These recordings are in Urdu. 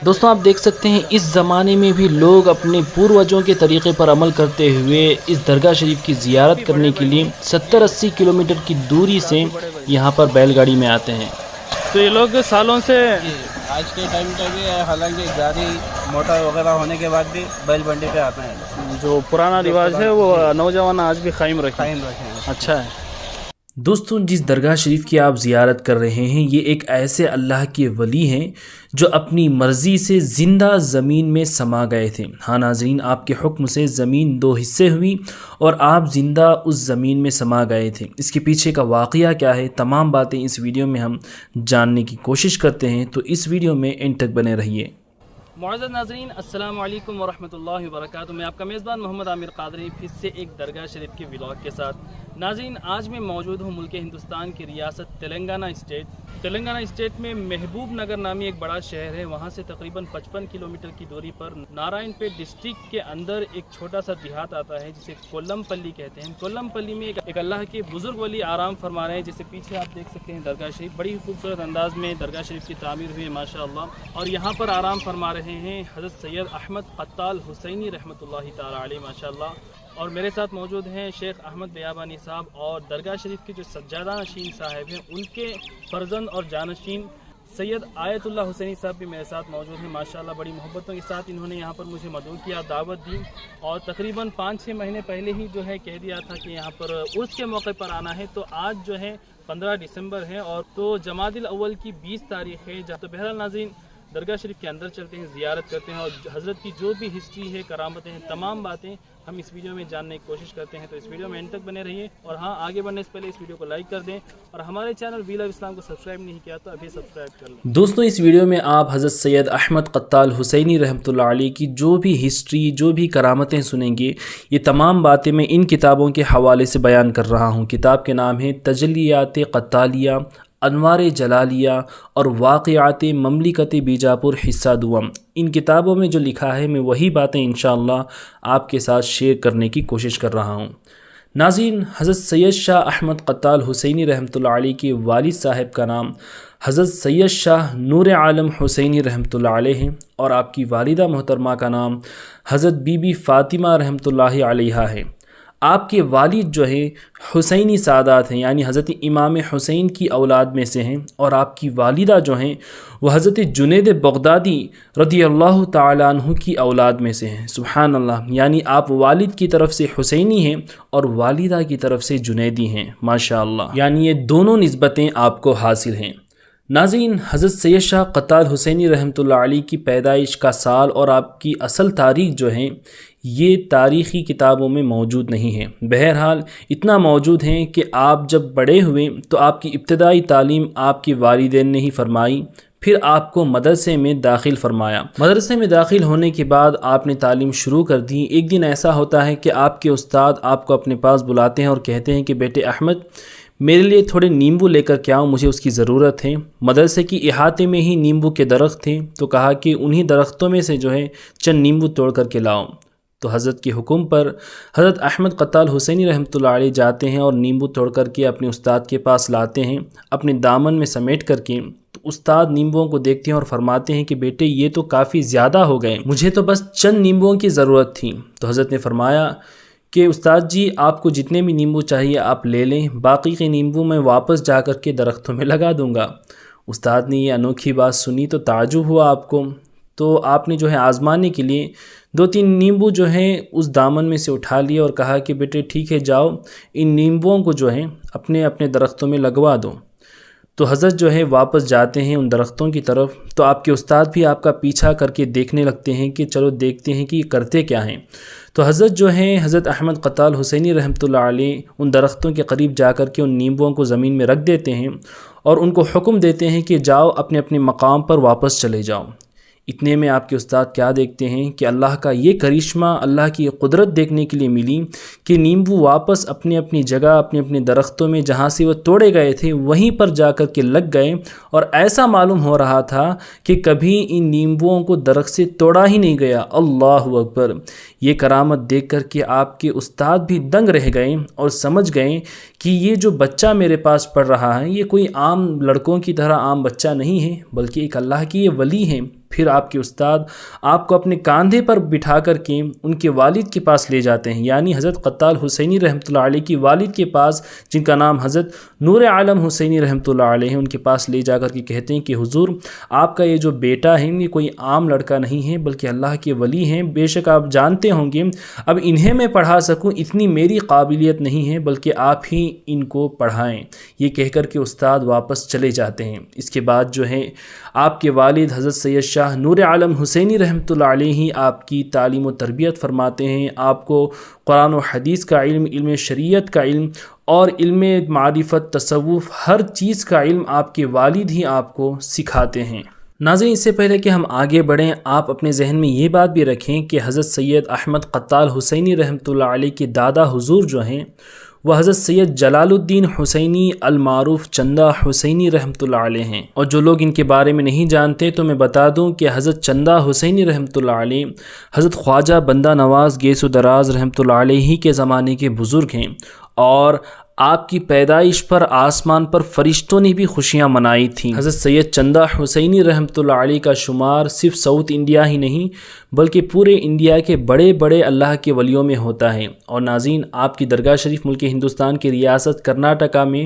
دوستوں آپ دیکھ سکتے ہیں اس زمانے میں بھی لوگ اپنے پوروجوں کے طریقے پر عمل کرتے ہوئے اس درگاہ شریف کی زیارت کرنے کے لیے 70-80 کلومیٹر کی دوری سے یہاں پر بیل گاڑی میں آتے ہیں۔ تو یہ لوگ سالوں سے آج کے ٹائم پہ بھی حالانکہ گاڑی موٹر وغیرہ ہونے کے بعد بھی بیل بنڈی پہ آتے ہیں، جو پرانا رواج ہے وہ نوجوان آج بھی قائم رکھیں۔ اچھا ہے۔ دوستوں جس درگاہ شریف کی آپ زیارت کر رہے ہیں یہ ایک ایسے اللہ کے ولی ہیں جو اپنی مرضی سے زندہ زمین میں سما گئے تھے۔ ہاں ناظرین، آپ کے حکم سے زمین 2 حصے ہوئی اور آپ زندہ اس زمین میں سما گئے تھے۔ اس کے پیچھے کا واقعہ کیا ہے، تمام باتیں اس ویڈیو میں ہم جاننے کی کوشش کرتے ہیں، تو اس ویڈیو میں اینڈ تک بنے رہیے۔ معزز ناظرین، السلام علیکم ورحمۃ اللہ وبرکاتہ۔ میں آپ کا میزبان محمد عامر قادری پھر سے ایک درگاہ شریف کے ولاگ کے ساتھ۔ ناظرین، آج میں موجود ہوں ملک ہندوستان کی ریاست تلنگانہ اسٹیٹ میں محبوب نگر نامی ایک بڑا شہر ہے۔ وہاں سے تقریباً 55 کلومیٹر کی دوری پر نارائن پیٹ ڈسٹرکٹ کے اندر ایک چھوٹا سا دیہات آتا ہے جسے کولم پلی کہتے ہیں۔ کولم پلی میں ایک اللہ کے بزرگ ولی آرام فرما رہے ہیں، جسے پیچھے آپ دیکھ سکتے ہیں درگاہ شریف بڑی خوبصورت انداز میں درگاہ شریف کی تعمیر ہوئی ہے ماشاء اللہ، اور یہاں پر آرام فرما رہے ہیں حضرت سید احمد قتال حسینی رحمۃ اللہ تعالی علیہ ماشاء اللہ۔ اور میرے ساتھ موجود ہیں شیخ احمد بیابانی صاحب، اور درگاہ شریف کے جو سجادہ نشین صاحب ہیں ان کے فرزند اور جانشین سید آیت اللہ حسینی صاحب بھی میرے ساتھ موجود ہیں ماشاءاللہ۔ بڑی محبتوں کے ساتھ انہوں نے یہاں پر مجھے مدعو کیا، دعوت دی، اور تقریباً 5-6 مہینے پہلے ہی جو ہے کہہ دیا تھا کہ یہاں پر عرس کے موقع پر آنا ہے۔ تو آج جو ہے 15 دسمبر ہے اور تو جمادی الاول کی 20 تاریخ ہے۔ تو بہرحال ناظرین، درگاہ شریف کے اندر چلتے ہیں، زیارت کرتے ہیں، اور حضرت کی جو بھی ہسٹری ہے، کرامتیں ہیں، تمام باتیں ہم اس ویڈیو میں جاننے کی کوشش کرتے ہیں۔ تو اس ویڈیو میں اینڈ تک بنے رہیے، اور ہاں آگے بڑھنے سے پہلے اس ویڈیو کو لائک کر دیں، اور ہمارے چینل ویل آف اسلام کو سبسکرائب نہیں کیا تو ابھی سبسکرائب کر لیں۔ دوستوں اس ویڈیو میں آپ حضرت سید احمد قتال حسینی رحمۃ اللہ علیہ کی جو بھی ہسٹری، جو بھی کرامتیں سنیں گے، یہ تمام باتیں میں ان کتابوں کے حوالے سے بیان کر رہا ہوں۔ کتاب کے نام ہے تجلیات قتالیہ، انوار جلالیہ اور واقعات مملکت بیجاپور حصہ دوم۔ ان کتابوں میں جو لکھا ہے میں وہی باتیں انشاءاللہ آپ کے ساتھ شیئر کرنے کی کوشش کر رہا ہوں۔ ناظرین، حضرت سید شاہ احمد قتال حسینی رحمۃ اللہ علیہ کے والد صاحب کا نام حضرت سید شاہ نور عالم حسینی رحمۃ اللہ علیہ ہیں، اور آپ کی والدہ محترمہ کا نام حضرت بی بی فاطمہ رحمۃ اللہ علیہا ہے۔ آپ کے والد جو ہے حسینی سادات ہیں، یعنی حضرت امام حسین کی اولاد میں سے ہیں، اور آپ کی والدہ جو ہیں وہ حضرت جنید بغدادی رضی اللہ تعالیٰ عنہ کی اولاد میں سے ہیں۔ سبحان اللہ، یعنی آپ والد کی طرف سے حسینی ہیں اور والدہ کی طرف سے جنیدی ہیں ماشاء اللہ، یعنی یہ دونوں نسبتیں آپ کو حاصل ہیں۔ ناظرین، حضرت سید شاہ قتال حسینی رحمۃ اللہ علیہ کی پیدائش کا سال اور آپ کی اصل تاریخ جو ہیں یہ تاریخی کتابوں میں موجود نہیں ہیں۔ بہرحال اتنا موجود ہیں کہ آپ جب بڑے ہوئے تو آپ کی ابتدائی تعلیم آپ کے والدین نے ہی فرمائی، پھر آپ کو مدرسے میں داخل فرمایا۔ مدرسے میں داخل ہونے کے بعد آپ نے تعلیم شروع کر دی۔ ایک دن ایسا ہوتا ہے کہ آپ کے استاد آپ کو اپنے پاس بلاتے ہیں اور کہتے ہیں کہ بیٹے احمد، میرے لیے تھوڑے نیمبو لے کر کے آؤ، مجھے اس کی ضرورت ہے۔ مدرسے کی احاطے میں ہی نیمبو کے درخت تھے، تو کہا کہ انہی درختوں میں سے جو ہے چند نیمبو توڑ کر کے لاؤ۔ تو حضرت کے حکم پر حضرت احمد قتال حسینی رحمۃ اللہ علیہ جاتے ہیں اور نیمبو توڑ کر کے اپنے استاد کے پاس لاتے ہیں اپنے دامن میں سمیٹ کر کے۔ تو استاد نیمبوؤں کو دیکھتے ہیں اور فرماتے ہیں کہ بیٹے یہ تو کافی زیادہ ہو گئے، مجھے تو بس چند نیمبوؤں کی ضرورت تھی۔ تو حضرت نے فرمایا کہ استاد جی، آپ کو جتنے بھی نیمبو چاہیے آپ لے لیں، باقی کے نیمبو میں واپس جا کر کے درختوں میں لگا دوں گا۔ استاد نے یہ انوکھی بات سنی تو تعجب ہوا آپ کو، تو آپ نے جو ہے آزمانے کے لیے 2-3 نیمبو جو ہیں اس دامن میں سے اٹھا لیے اور کہا کہ بیٹے ٹھیک ہے، جاؤ ان نیمبوؤں کو جو ہے اپنے اپنے درختوں میں لگوا دو۔ تو حضرت جو ہے واپس جاتے ہیں ان درختوں کی طرف، تو آپ کے استاد بھی آپ کا پیچھا کر کے دیکھنے لگتے ہیں کہ چلو دیکھتے ہیں کہ یہ کرتے کیا ہیں۔ تو حضرت جو ہیں حضرت احمد قتال حسینی رحمۃ اللہ علیہ ان درختوں کے قریب جا کر کے ان نیمبوؤں کو زمین میں رکھ دیتے ہیں اور ان کو حکم دیتے ہیں کہ جاؤ اپنے اپنے مقام پر واپس چلے جاؤ۔ اتنے میں آپ کے استاد کیا دیکھتے ہیں کہ اللہ کا یہ کرشمہ، اللہ کی یہ قدرت دیکھنے کے لیے ملی کہ نیمبو واپس اپنی اپنی جگہ، اپنے اپنے درختوں میں جہاں سے وہ توڑے گئے تھے وہیں پر جا کر کے لگ گئے، اور ایسا معلوم ہو رہا تھا کہ کبھی ان نیمبوؤں کو درخت سے توڑا ہی نہیں گیا۔ اللہ اکبر! یہ کرامت دیکھ کر کے آپ کے استاد بھی دنگ رہ گئے اور سمجھ گئے کہ یہ جو بچہ میرے پاس پڑھ رہا ہے یہ کوئی عام لڑکوں کی طرح عام بچہ نہیں ہے، بلکہ ایک اللہ کی یہ ولی ہے۔ پھر آپ کے استاد آپ کو اپنے کاندھے پر بٹھا کر کے ان کے والد کے پاس لے جاتے ہیں، یعنی حضرت قتال حسینی رحمۃ اللہ علیہ کی والد کے پاس، جن کا نام حضرت نور عالم حسینی رحمۃ اللہ علیہ ہے، ان کے پاس لے جا کر کے کہتے ہیں کہ حضور آپ کا یہ جو بیٹا ہے یہ کوئی عام لڑکا نہیں ہے بلکہ اللہ کے ولی ہیں، بے شک آپ جانتے ہوں گے اب انہیں میں پڑھا سکوں اتنی میری قابلیت نہیں ہے، بلکہ آپ ہی ان کو پڑھائیں۔ یہ کہہ کر کے استاد واپس چلے جاتے ہیں۔ اس کے بعد جو ہے آپ کے والد حضرت سید شاہ نور عالم حسینی رحمۃ اللہ علیہ ہی آپ کی تعلیم و تربیت فرماتے ہیں، آپ کو قرآن و حدیث کا علم، علم شریعت کا علم اور علم معرفت، تصوف، ہر چیز کا علم آپ کے والد ہی آپ کو سکھاتے ہیں۔ ناظرین، اس سے پہلے کہ ہم آگے بڑھیں، آپ اپنے ذہن میں یہ بات بھی رکھیں کہ حضرت سید احمد قتال حسینی رحمۃ اللہ علیہ کے دادا حضور جو ہیں وہ حضرت سید جلال الدین حسینی المعروف چندہ حسینی رحمۃ اللہ علیہ ہیں، اور جو لوگ ان کے بارے میں نہیں جانتے تو میں بتا دوں کہ حضرت چندہ حسینی رحمۃ اللہ علیہ حضرت خواجہ بندہ نواز گیس و دراز رحمۃ اللہ علیہ کے زمانے کے بزرگ ہیں، اور آپ کی پیدائش پر آسمان پر فرشتوں نے بھی خوشیاں منائی تھیں۔ حضرت سید چندہ حسینی رحمۃ اللہ علیہ کا شمار صرف ساؤتھ انڈیا ہی نہیں بلکہ پورے انڈیا کے بڑے بڑے اللہ کے ولیوں میں ہوتا ہے۔ اور ناظرین، آپ کی درگاہ شریف ملک ہندوستان کی ریاست کرناٹکا میں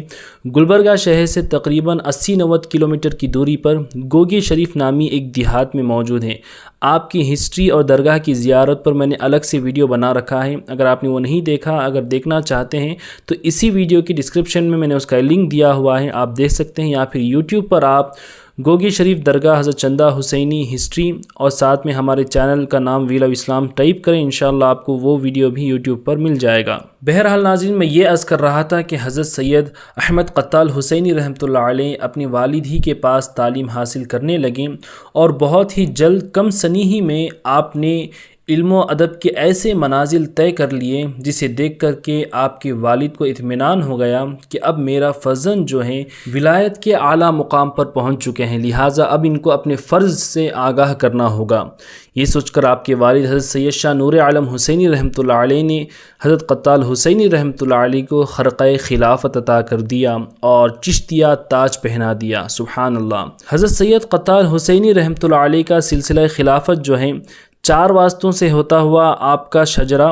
گلبرگہ شہر سے تقریباً 80-90 کلومیٹر کی دوری پر گوگی شریف نامی ایک دیہات میں موجود ہے۔ آپ کی ہسٹری اور درگاہ کی زیارت پر میں نے الگ سے ویڈیو بنا رکھا ہے، اگر آپ نے وہ نہیں دیکھا، اگر دیکھنا چاہتے ہیں تو اسی ویڈیو کی ڈسکرپشن میں نے اس کا لنک دیا ہوا ہے، آپ دیکھ سکتے ہیں، یا پھر یوٹیوب پر آپ گوگی شریف درگاہ حضرت چندہ حسینی ہسٹری اور ساتھ میں ہمارے چینل کا نام ویل آف اسلام ٹائپ کریں، انشاءاللہ آپ کو وہ ویڈیو بھی یوٹیوب پر مل جائے گا۔ بہرحال ناظرین، میں یہ عرض کر رہا تھا کہ حضرت سید احمد قتال حسینی رحمۃ اللہ علیہ اپنے والد ہی کے پاس تعلیم حاصل کرنے لگیں، اور بہت ہی جلد کم سنی ہی میں آپ نے علم و ادب کے ایسے منازل طے کر لیے جسے دیکھ کر کے آپ کے والد کو اطمینان ہو گیا کہ اب میرا فرزند جو ہے ولایت کے اعلیٰ مقام پر پہنچ چکے ہیں، لہٰذا اب ان کو اپنے فرض سے آگاہ کرنا ہوگا۔ یہ سوچ کر آپ کے والد حضرت سید شاہ نور عالم حسینی رحمۃ اللہ علیہ نے حضرت قتال حسینی رحمۃ اللہ علیہ کو خرقہ خلافت عطا کر دیا اور چشتیہ تاج پہنا دیا۔ سبحان اللہ۔ حضرت سید قتال حسینی رحمۃ اللہ علیہ کا سلسلہ خلافت جو ہے 4 واسطوں سے ہوتا ہوا آپ کا شجرہ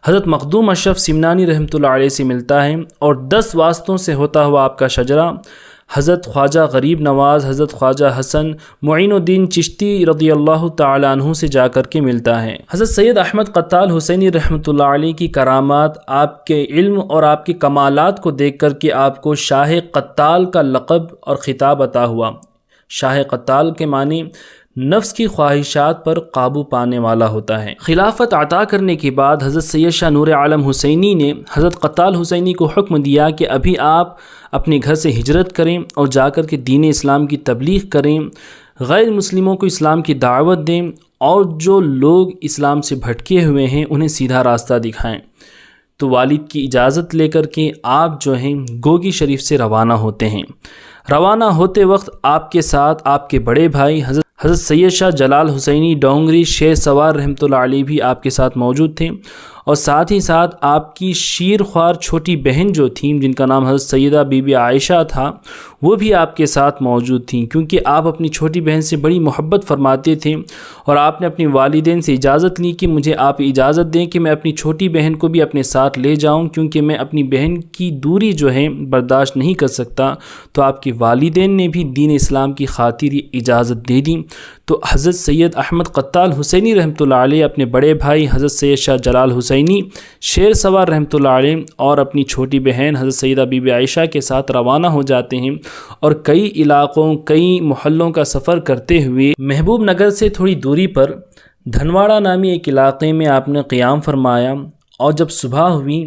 حضرت مخدوم اشرف سمنانی رحمۃ اللہ علیہ سے ملتا ہے، اور 10 واسطوں سے ہوتا ہوا آپ کا شجرہ حضرت خواجہ غریب نواز حضرت خواجہ حسن معین الدین چشتی رضی اللہ تعالیٰ عنہ سے جا کر کے ملتا ہے۔ حضرت سید احمد قتال حسینی رحمۃ اللہ علیہ کی کرامات، آپ کے علم اور آپ کے کمالات کو دیکھ کر کے آپ کو شاہ قتال کا لقب اور خطاب عطا ہوا۔ شاہ قتال کے معنی نفس کی خواہشات پر قابو پانے والا ہوتا ہے۔ خلافت عطا کرنے کے بعد حضرت سید شاہ نور عالم حسینی نے حضرت قتال حسینی کو حکم دیا کہ ابھی آپ اپنے گھر سے ہجرت کریں اور جا کر کے دین اسلام کی تبلیغ کریں، غیر مسلموں کو اسلام کی دعوت دیں، اور جو لوگ اسلام سے بھٹکے ہوئے ہیں انہیں سیدھا راستہ دکھائیں۔ تو والد کی اجازت لے کر کے آپ جو ہیں گوگی شریف سے روانہ ہوتے ہیں۔ روانہ ہوتے وقت آپ کے ساتھ آپ کے بڑے بھائی حضرت سید شاہ جلال حسینی ڈونگری شیر سوار رحمۃ اللہ علیہ بھی آپ کے ساتھ موجود تھے، اور ساتھ ہی ساتھ آپ کی شیر خوار چھوٹی بہن جو تھیں جن کا نام حضرت سیدہ بی بی عائشہ تھا وہ بھی آپ کے ساتھ موجود تھیں، کیونکہ آپ اپنی چھوٹی بہن سے بڑی محبت فرماتے تھے، اور آپ نے اپنی والدین سے اجازت لی کہ مجھے آپ اجازت دیں کہ میں اپنی چھوٹی بہن کو بھی اپنے ساتھ لے جاؤں، کیونکہ میں اپنی بہن کی دوری جو ہے برداشت نہیں کر سکتا۔ تو آپ کے والدین نے بھی دین اسلام کی خاطر اجازت دے دی۔ تو حضرت سید احمد قتال حسینی رحمۃ اللہ علیہ اپنے بڑے بھائی حضرت سید شاہ جلال حسینی شیر سوار رحمۃ اللہ علیہ اور اپنی چھوٹی بہن حضرت سیدہ بی بی عائشہ کے ساتھ روانہ ہو جاتے ہیں، اور کئی علاقوں کئی محلوں کا سفر کرتے ہوئے محبوب نگر سے تھوڑی دوری پر دھنواڑہ نامی ایک علاقے میں آپ نے قیام فرمایا، اور جب صبح ہوئی،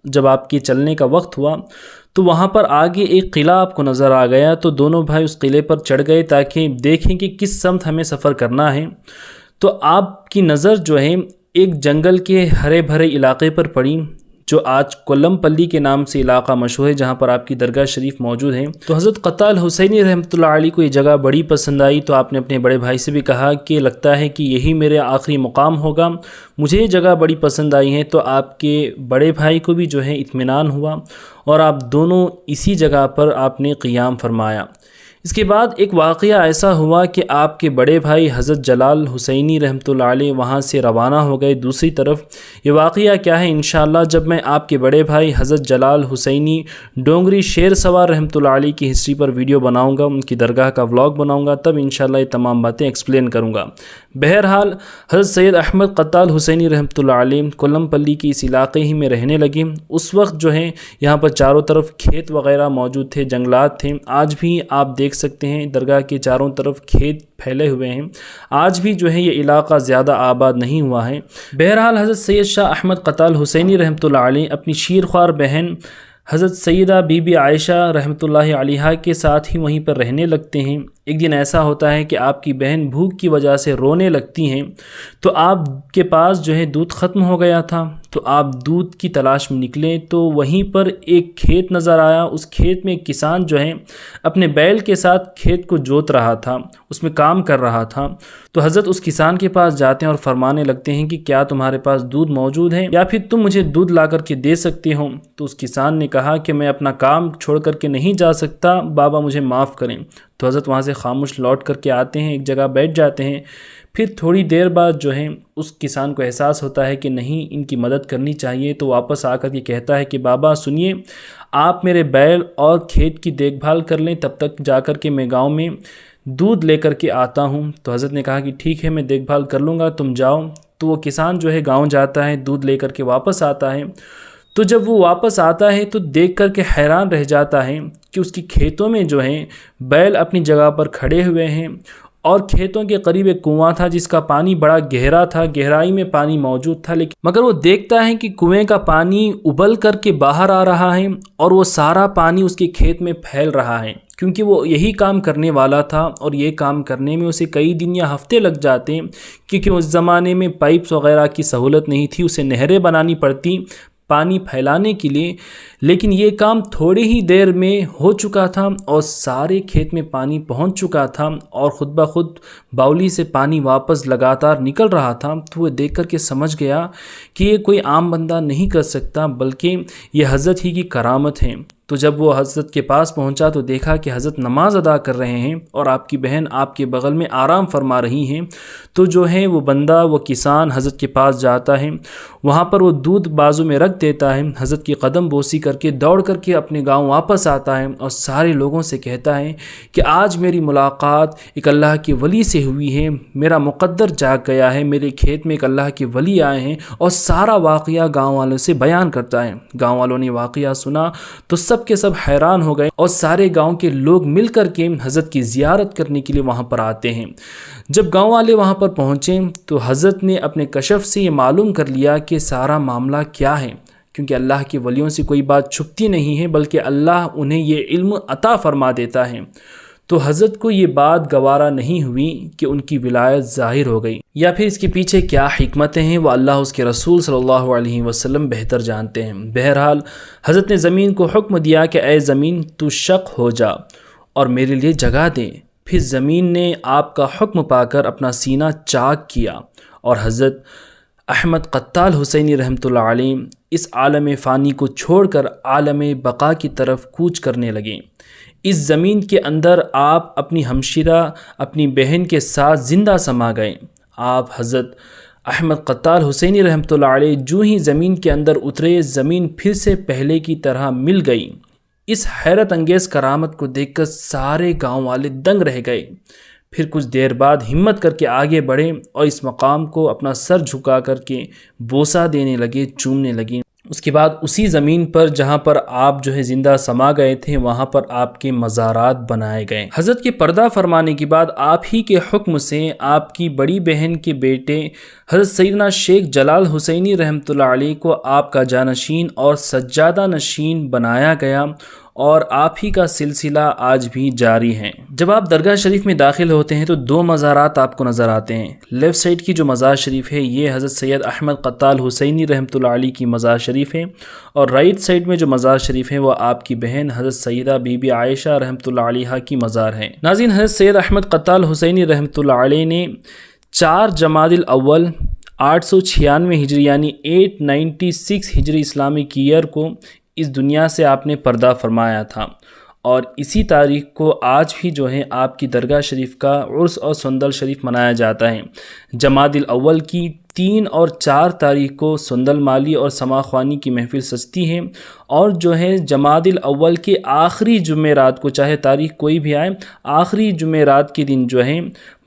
جب آپ کے چلنے کا وقت ہوا تو وہاں پر آگے ایک قلعہ آپ کو نظر آ گیا۔ تو دونوں بھائی اس قلعے پر چڑھ گئے تاکہ دیکھیں کہ کس سمت ہمیں سفر کرنا ہے۔ تو آپ کی نظر جو ہے ایک جنگل کے ہرے بھرے علاقے پر پڑی جو آج کولم پلی کے نام سے علاقہ مشہور ہے، جہاں پر آپ کی درگاہ شریف موجود ہے۔ تو حضرت قتال حسینی رحمۃ اللہ علیہ کو یہ جگہ بڑی پسند آئی، تو آپ نے اپنے بڑے بھائی سے بھی کہا کہ لگتا ہے کہ یہی میرے آخری مقام ہوگا، مجھے یہ جگہ بڑی پسند آئی ہے۔ تو آپ کے بڑے بھائی کو بھی جو ہے اطمینان ہوا، اور آپ دونوں اسی جگہ پر آپ نے قیام فرمایا۔ اس کے بعد ایک واقعہ ایسا ہوا کہ آپ کے بڑے بھائی حضرت جلال حسینی رحمۃ اللہ علیہ وہاں سے روانہ ہو گئے دوسری طرف۔ یہ واقعہ کیا ہے انشاءاللہ جب میں آپ کے بڑے بھائی حضرت جلال حسینی ڈونگری شیر سوار رحمۃ اللہ علیہ کی ہسٹری پر ویڈیو بناؤں گا، ان کی درگاہ کا ولاگ بناؤں گا، تب انشاءاللہ یہ تمام باتیں ایکسپلین کروں گا۔ بہرحال حضرت سید احمد قتال حسینی رحمۃ اللہ علیہ کولم پلی کی اس علاقے ہی میں رہنے لگے۔ اس وقت جو ہے یہاں پر چاروں طرف کھیت وغیرہ موجود تھے، جنگلات تھے۔ آج بھی آپ دیکھ سکتے ہیں درگاہ کے چاروں طرف کھیت پھیلے ہوئے ہیں، آج بھی جو ہے یہ علاقہ زیادہ آباد نہیں ہوا ہے۔ بہرحال حضرت سید شاہ احمد قتال حسینی رحمۃ اللہ علیہ اپنی شیرخوار بہن حضرت سیدہ بی بی عائشہ رحمۃ اللہ علیہا کے ساتھ ہی وہیں پر رہنے لگتے ہیں۔ ایک دن ایسا ہوتا ہے کہ آپ کی بہن بھوک کی وجہ سے رونے لگتی ہیں، تو آپ کے پاس جو ہے دودھ ختم ہو گیا تھا، تو آپ دودھ کی تلاش میں نکلے تو وہیں پر ایک کھیت نظر آیا۔ اس کھیت میں ایک کسان جو ہے اپنے بیل کے ساتھ کھیت کو جوت رہا تھا، اس میں کام کر رہا تھا۔ تو حضرت اس کسان کے پاس جاتے ہیں اور فرمانے لگتے ہیں کہ کیا تمہارے پاس دودھ موجود ہے یا پھر تم مجھے دودھ لا کر کے دے سکتے ہو؟ تو اس کسان نے کہا کہ میں اپنا کام چھوڑ کر کے نہیں جا سکتا، بابا مجھے معاف کریں۔ تو حضرت وہاں سے خاموش لوٹ کر کے آتے ہیں، ایک جگہ بیٹھ جاتے ہیں۔ پھر تھوڑی دیر بعد جو ہے اس کسان کو احساس ہوتا ہے کہ نہیں ان کی مدد کرنی چاہیے، تو واپس آ کر کے کہتا ہے کہ بابا سنیے، آپ میرے بیل اور کھیت کی دیکھ بھال کر لیں، تب تک جا کر کے میں گاؤں میں دودھ لے کر کے آتا ہوں۔ تو حضرت نے کہا کہ ٹھیک ہے میں دیکھ بھال کر لوں گا، تم جاؤ۔ تو وہ کسان جو ہے گاؤں جاتا ہے، دودھ لے کر کے واپس آتا ہے۔ تو جب وہ واپس آتا ہے تو دیکھ کر کے حیران رہ جاتا ہے کہ اس کی کھیتوں میں جو ہیں بیل اپنی جگہ پر کھڑے ہوئے ہیں، اور کھیتوں کے قریب ایک کنواں تھا جس کا پانی بڑا گہرا تھا، گہرائی میں پانی موجود تھا، لیکن مگر وہ دیکھتا ہے کہ کنویں کا پانی ابل کر کے باہر آ رہا ہے اور وہ سارا پانی اس کے کھیت میں پھیل رہا ہے، کیونکہ وہ یہی کام کرنے والا تھا اور یہ کام کرنے میں اسے کئی دن یا ہفتے لگ جاتے، کیونکہ اس زمانے میں پائپس وغیرہ کی سہولت نہیں تھی، اسے نہریں بنانی پڑتی پانی پھیلانے کے لیے، لیکن یہ کام تھوڑی ہی دیر میں ہو چکا تھا اور سارے کھیت میں پانی پہنچ چکا تھا اور خود بخود باولی سے پانی واپس لگاتار نکل رہا تھا۔ تو وہ دیکھ کر کے سمجھ گیا کہ یہ کوئی عام بندہ نہیں کر سکتا، بلکہ یہ حضرت ہی کی کرامت ہے۔ تو جب وہ حضرت کے پاس پہنچا تو دیکھا کہ حضرت نماز ادا کر رہے ہیں اور آپ کی بہن آپ کے بغل میں آرام فرما رہی ہیں۔ تو جو ہے وہ بندہ، وہ کسان حضرت کے پاس جاتا ہے، وہاں پر وہ دودھ بازو میں رکھ دیتا ہے، حضرت کی قدم بوسی کر کے دوڑ کر کے اپنے گاؤں واپس آتا ہے اور سارے لوگوں سے کہتا ہے کہ آج میری ملاقات ایک اللہ کے ولی سے ہوئی ہے، میرا مقدر جاگ گیا ہے، میرے کھیت میں ایک اللہ کے ولی آئے ہیں، اور سارا واقعہ گاؤں والوں سے بیان کرتا ہے۔ گاؤں والوں نے واقعہ سنا تو سب کے سب حیران ہو گئے اور سارے گاؤں کے لوگ مل کر کے حضرت کی زیارت کرنے کے لیے وہاں پر آتے ہیں۔ جب گاؤں والے وہاں پر پہنچے تو حضرت نے اپنے کشف سے یہ معلوم کر لیا کہ سارا معاملہ کیا ہے، کیونکہ اللہ کے ولیوں سے کوئی بات چھپتی نہیں ہے، بلکہ اللہ انہیں یہ علم عطا فرما دیتا ہے۔ تو حضرت کو یہ بات گوارا نہیں ہوئی کہ ان کی ولایت ظاہر ہو گئی، یا پھر اس کے پیچھے کیا حکمتیں ہیں وہ اللہ اس کے رسول صلی اللہ علیہ وسلم بہتر جانتے ہیں۔ بہرحال حضرت نے زمین کو حکم دیا کہ اے زمین تو شق ہو جا اور میرے لیے جگہ دے۔ پھر زمین نے آپ کا حکم پا کر اپنا سینہ چاک کیا اور حضرت احمد قتال حسینی رحمۃ اللہ علیہ اس عالم فانی کو چھوڑ کر عالم بقا کی طرف کوچ کرنے لگے۔ اس زمین کے اندر آپ اپنی ہمشیرہ اپنی بہن کے ساتھ زندہ سما گئے۔ آپ حضرت احمد قتال حسینی رحمۃ اللہ علیہ جو ہی زمین کے اندر اترے، زمین پھر سے پہلے کی طرح مل گئی۔ اس حیرت انگیز کرامت کو دیکھ کر سارے گاؤں والے دنگ رہ گئے۔ پھر کچھ دیر بعد ہمت کر کے آگے بڑھے اور اس مقام کو اپنا سر جھکا کر کے بوسہ دینے لگے، چومنے لگے۔ اس کے بعد اسی زمین پر جہاں پر آپ جو ہے زندہ سما گئے تھے وہاں پر آپ کے مزارات بنائے گئے۔ حضرت کے پردہ فرمانے کے بعد آپ ہی کے حکم سے آپ کی بڑی بہن کے بیٹے حضرت سیدنا شیخ جلال حسینی رحمۃ اللہ علیہ کو آپ کا جانشین اور سجادہ نشین بنایا گیا، اور آپ ہی کا سلسلہ آج بھی جاری ہے۔ جب آپ درگاہ شریف میں داخل ہوتے ہیں تو دو مزارات آپ کو نظر آتے ہیں۔ لیفٹ سائڈ کی جو مزار شریف ہے یہ حضرت سید احمد قتال حسینی رحمۃ اللہ علیہ کی مزار شریف ہے، اور رائٹ سائڈ میں جو مزار شریف ہے وہ آپ کی بہن حضرت سیدہ بی بی عائشہ رحمۃ اللہ علیہ کی مزار ہے۔ ناظرین، حضرت سید احمد قتال حسینی رحمۃ اللہ علیہ نے 4 جمادی الاول 896 ہجری یعنی 896 ہجری اسلامک ایئر کو اس دنیا سے آپ نے پردہ فرمایا تھا، اور اسی تاریخ کو آج بھی جو ہے آپ کی درگاہ شریف کا عرس اور سندل شریف منایا جاتا ہے۔ جمادی الاول کی 3 اور 4 تاریخ کو سندل مالی اور سما خوانی کی محفل سجتی ہے، اور جو ہے جمادی الاول کے آخری جمعرات کو، چاہے تاریخ کوئی بھی آئے، آخری جمعرات کے دن جو ہے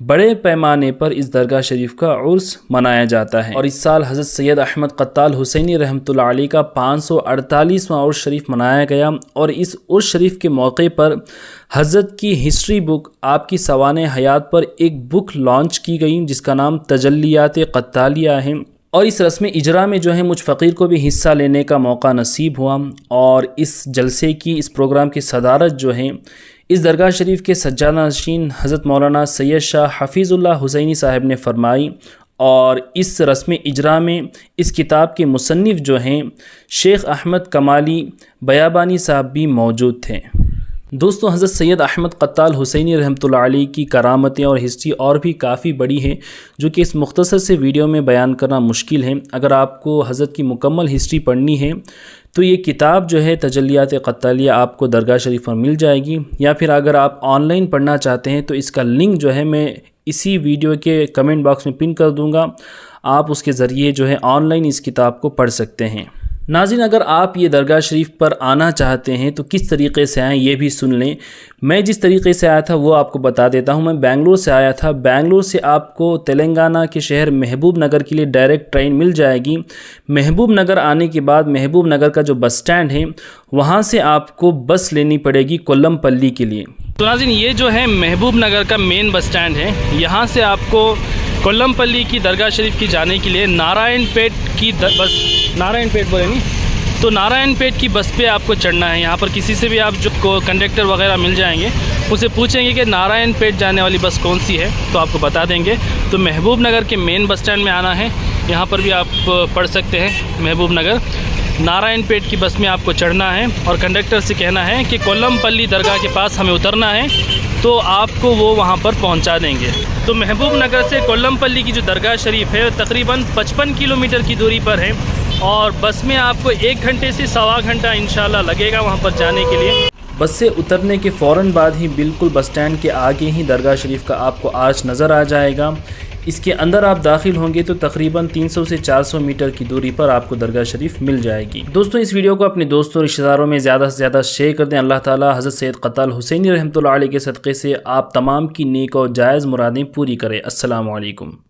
بڑے پیمانے پر اس درگاہ شریف کا عرس منایا جاتا ہے۔ اور اس سال حضرت سید احمد قتال حسینی رحمۃ اللہ علیہ کا 548واں عرس شریف منایا گیا، اور اس عرس شریف کے موقع پر حضرت کی ہسٹری بک آپ کی سوانح حیات پر ایک بک لانچ کی گئی جس کا نام تجلیات قتالیہ ہے، اور اس رسم اجرا میں جو ہے مجھ فقیر کو بھی حصہ لینے کا موقع نصیب ہوا، اور اس جلسے کی، اس پروگرام کی صدارت جو ہے اس درگاہ شریف کے سجادہ نشین حضرت مولانا سید شاہ حفیظ اللہ حسینی صاحب نے فرمائی، اور اس رسم اجرا میں اس کتاب کے مصنف جو ہیں شیخ احمد کمالی بیابانی صاحب بھی موجود تھے۔ دوستو، حضرت سید احمد قتال حسینی رحمۃ اللہ علیہ کی کرامتیں اور ہسٹری اور بھی کافی بڑی ہے، جو کہ اس مختصر سے ویڈیو میں بیان کرنا مشکل ہے۔ اگر آپ کو حضرت کی مکمل ہسٹری پڑھنی ہے تو یہ کتاب جو ہے تجلیات قتالیہ آپ کو درگاہ شریف پر مل جائے گی، یا پھر اگر آپ آن لائن پڑھنا چاہتے ہیں تو اس کا لنک جو ہے میں اسی ویڈیو کے کمنٹ باکس میں پن کر دوں گا، آپ اس کے ذریعے جو ہے آن لائن اس کتاب کو پڑھ سکتے ہیں۔ ناظرین، اگر آپ یہ درگاہ شریف پر آنا چاہتے ہیں تو کس طریقے سے آئیں یہ بھی سن لیں۔ میں جس طریقے سے آیا تھا وہ آپ کو بتا دیتا ہوں۔ میں بنگلور سے آیا تھا۔ بنگلور سے آپ کو تلنگانہ کے شہر محبوب نگر کے لیے ڈائریکٹ ٹرین مل جائے گی۔ محبوب نگر آنے کے بعد محبوب نگر کا جو بس سٹینڈ ہے وہاں سے آپ کو بس لینی پڑے گی کولم پلی کے لیے۔ تو ناظرین، یہ جو ہے محبوب نگر کا مین بس سٹینڈ ہے، یہاں سے آپ کو کولم پلی کی درگاہ شریف کی جانے کے لیے نارائن پیٹ کی بس، نارائن پیٹ بولے نہیں تو نارائن پیٹ کی بس پہ آپ کو چڑھنا ہے۔ یہاں پر کسی سے بھی آپ جو کنڈکٹر وغیرہ مل جائیں گے، اسے پوچھیں گے کہ نارائن پیٹ جانے والی بس کون سی ہے تو آپ کو بتا دیں گے۔ تو محبوب نگر کے مین بس سٹینڈ میں آنا ہے، یہاں پر بھی آپ پڑھ سکتے ہیں محبوب نگر۔ نارائن پیٹ کی بس میں آپ کو چڑھنا ہے اور کنڈکٹر سے کہنا ہے کہ کولم پلی درگاہ کے پاس ہمیں اترنا ہے، تو آپ کو وہ وہاں پر پہنچا دیں گے۔ تو محبوب نگر سے کولم پلی کی جو درگاہ شریف ہے تقریباً 55 کلومیٹر کی دوری پر ہے، اور بس میں آپ کو 1 گھنٹے سے سوا گھنٹہ انشاءاللہ لگے گا وہاں پر جانے کے لیے۔ بس سے اترنے کے فوراً بعد ہی بالکل بس سٹینڈ کے آگے ہی درگاہ شریف کا آپ کو آرچ نظر آ جائے گا۔ اس کے اندر آپ داخل ہوں گے تو تقریباً 300 سے 400 میٹر کی دوری پر آپ کو درگاہ شریف مل جائے گی۔ دوستوں، اس ویڈیو کو اپنے دوستوں اور رشتہ داروں میں زیادہ سے زیادہ شیئر کر دیں۔ اللہ تعالیٰ حضرت سید قتال حسینی رحمۃ اللہ علیہ کے صدقے سے آپ تمام کی نیک اور جائز مرادیں پوری کرے۔ السلام علیکم۔